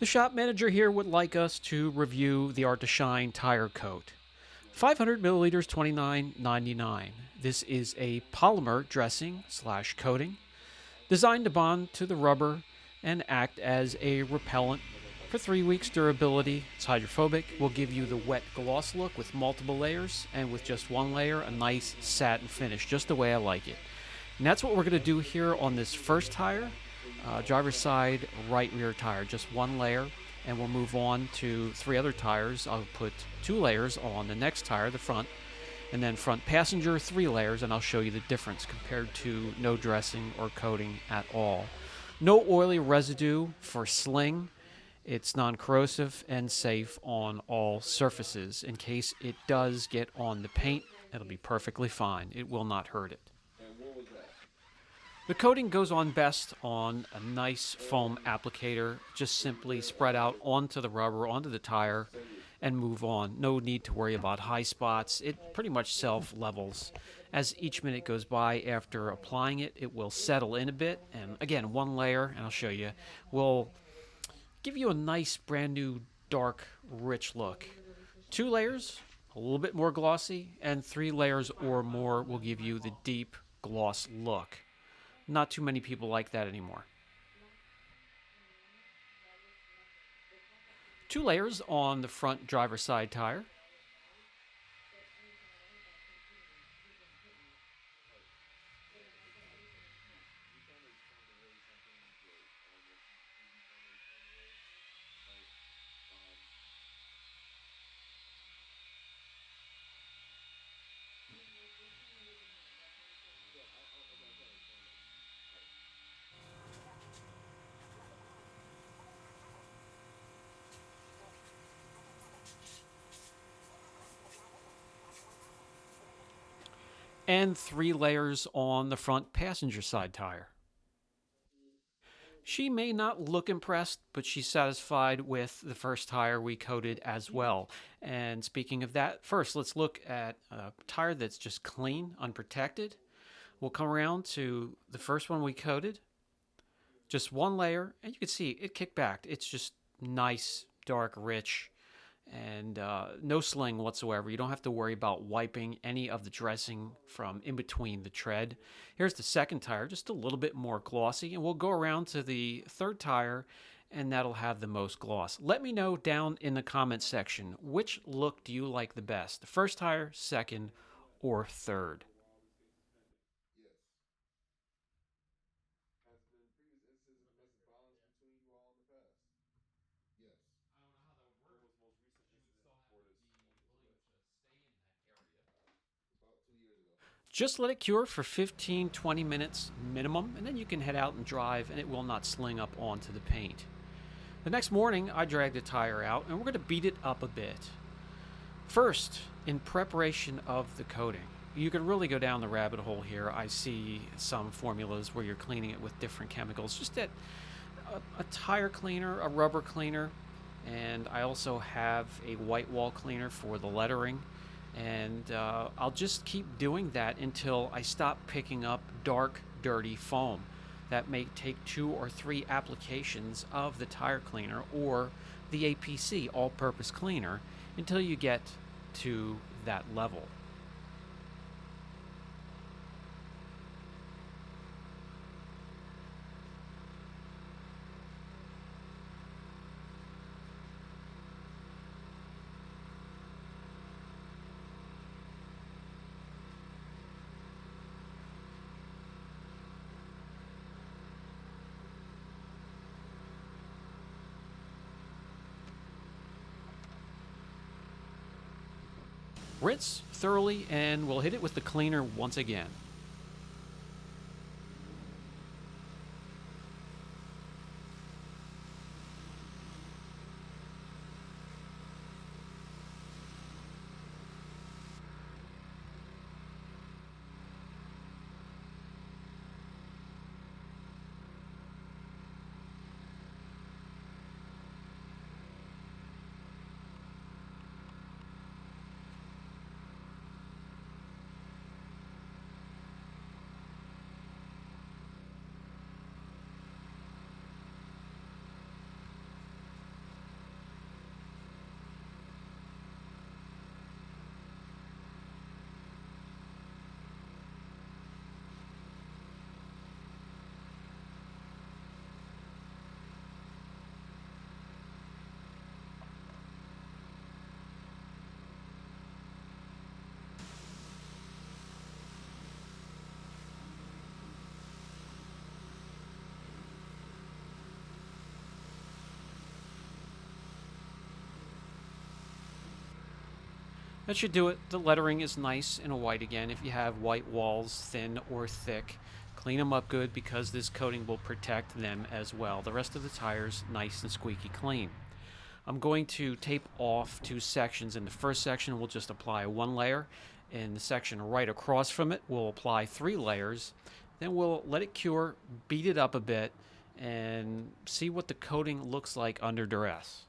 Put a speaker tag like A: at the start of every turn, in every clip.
A: The shop manager here would like us to review the Artdeshine Tyre Coat. 500 milliliters, $29.99. This is a polymer dressing slash coating designed to bond to the rubber and act as a repellent. For 3 weeks durability, it's hydrophobic, will give you the wet gloss look with multiple layers, and with just one layer, a nice satin finish, just the way I like it. And that's what we're going to do here on this first tire, driver's side right rear tire, just one layer, and we'll move on to 3 other tires. I'll put 2 layers on the next tire, the front, and then front passenger 3 layers, and I'll show you the difference compared to no dressing or coating at all. No oily residue for sling. It's non-corrosive and safe on all surfaces. In case it does get on the paint, it'll be perfectly fine. It will not hurt it. The coating goes on best on a nice foam applicator. Just simply spread out onto the rubber, onto the tire, and move on. No need to worry about high spots. It pretty much self-levels. As each minute goes by after applying it, it will settle in a bit. And again, one layer, and I'll show you, will give you a nice brand new dark rich look. 2 layers, a little bit more glossy, and 3 layers or more will give you the deep gloss look. Not too many people like that anymore. 2 layers on the front driver's side tire. And 3 layers on the front passenger side tire. She may not look impressed, but she's satisfied with the first tire we coated as well. And speaking of that, first let's look at a tire that's just clean, unprotected. We'll come around to the first one we coated. Just one layer, and you can see it kicked back. It's just nice, dark, rich, and no sling whatsoever. You don't have to worry about wiping any of the dressing from in between the tread. Here's the second tire, just a little bit more glossy, and we'll go around to the third tire, and that'll have the most gloss. Let me know down in the comments section, which look do you like the best? The first tire, second, or third? Just let it cure for 15-20 minutes minimum, and then you can head out and drive, and it will not sling up onto the paint. The next morning, I dragged the tire out, and we're going to beat it up a bit. First, in preparation of the coating, you can really go down the rabbit hole here. I see some formulas where you're cleaning it with different chemicals. Just get a tire cleaner, a rubber cleaner, and I also have a white wall cleaner for the lettering. And I'll just keep doing that until I stop picking up dark, dirty foam. That may take 2 or 3 applications of the tire cleaner or the APC, all-purpose cleaner, until you get to that level. Rinse thoroughly, and we'll hit it with the cleaner once again. That should do it. The lettering is nice and white again. If you have white walls, thin or thick, clean them up good because this coating will protect them as well. The rest of the tire's nice and squeaky clean. I'm going to tape off two sections. In the first section, we'll just apply one layer. In the section right across from it, we'll apply 3 layers. Then we'll let it cure, beat it up a bit, and see what the coating looks like under duress.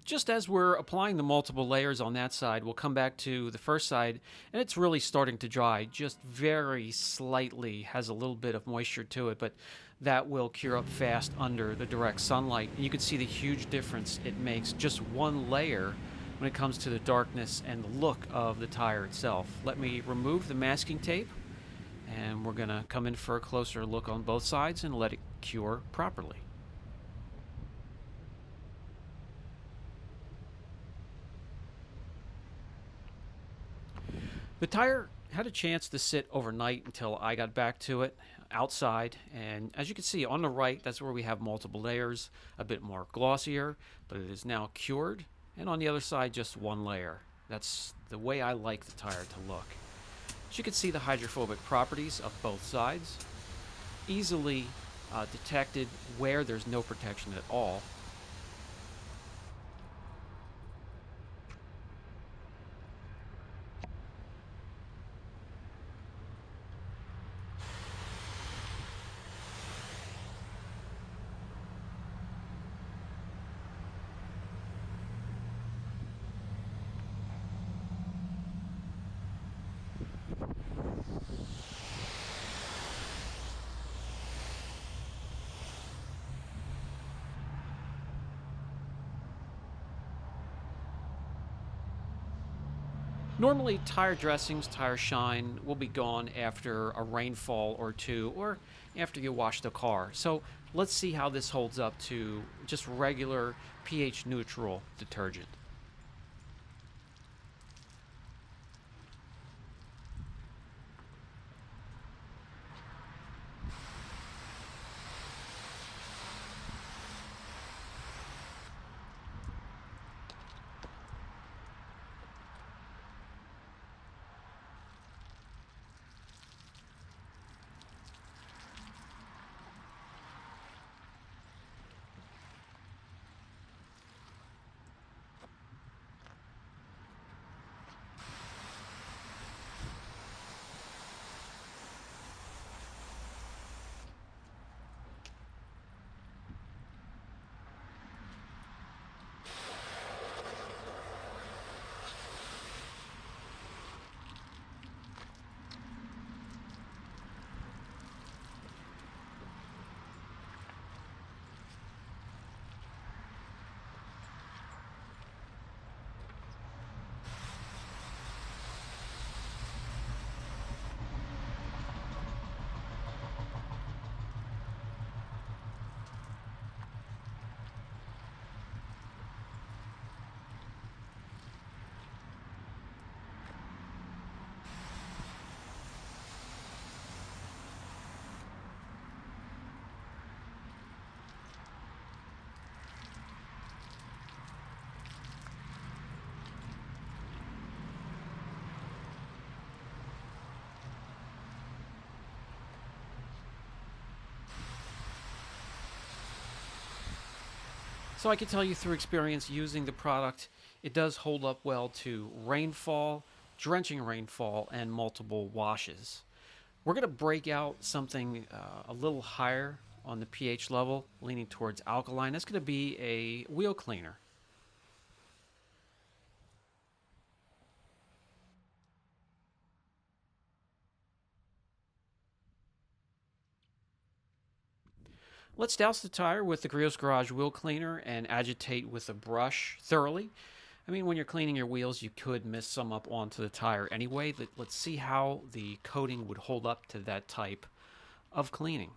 A: Just as we're applying the multiple layers on that side, we'll come back to the first side, and it's really starting to dry, just very slightly, has a little bit of moisture to it, but that will cure up fast under the direct sunlight. And you can see the huge difference it makes, just one layer, when it comes to the darkness and the look of the tire itself. Let me remove the masking tape, and we're going to come in for a closer look on both sides and let it cure properly. The tire had a chance to sit overnight until I got back to it outside, and as you can see on the right, that's where we have multiple layers, a bit more glossier, but it is now cured, and on the other side just one layer. That's the way I like the tire to look. As you can see, the hydrophobic properties of both sides, easily detected where there's no protection at all. Normally, tire dressings, tire shine will be gone after a rainfall or two, or after you wash the car. So let's see how this holds up to just regular pH neutral detergent. So I can tell you through experience using the product, it does hold up well to rainfall, drenching rainfall, and multiple washes. We're going to break out something a little higher on the pH level, leaning towards alkaline. That's going to be a wheel cleaner. Let's douse the tire with the Griot's Garage wheel cleaner and agitate with a brush thoroughly. I mean, when you're cleaning your wheels, you could miss some up onto the tire anyway. Let's see how the coating would hold up to that type of cleaning.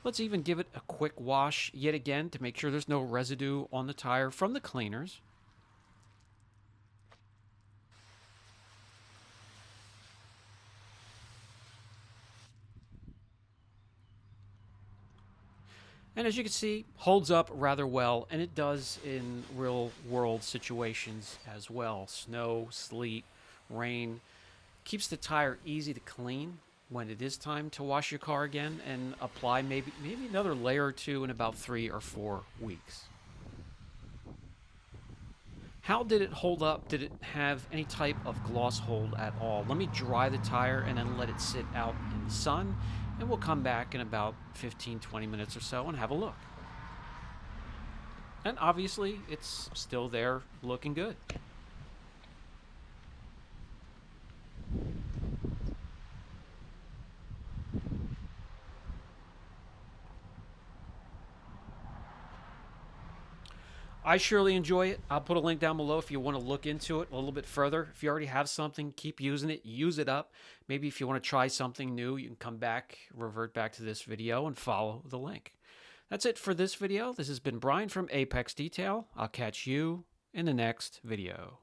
A: Let's even give it a quick wash yet again to make sure there's no residue on the tire from the cleaners. And as you can see, holds up rather well, and it does in real world situations as well. Snow, sleet, rain. Keeps the tire easy to clean when it is time to wash your car again, and apply maybe another layer or two in about 3 or 4 weeks. How did it hold up? Did it have any type of gloss hold at all? Let me dry the tire and then let it sit out in the sun, and we'll come back in about 15-20 minutes or so and have a look. And obviously it's still there, looking good. I surely enjoy it. I'll put a link down below if you want to look into it a little bit further. If you already have something, keep using it. Use it up. Maybe if you want to try something new, you can come back, revert back to this video, and follow the link. That's it for this video. This has been Brian from Apex Detail. I'll catch you in the next video.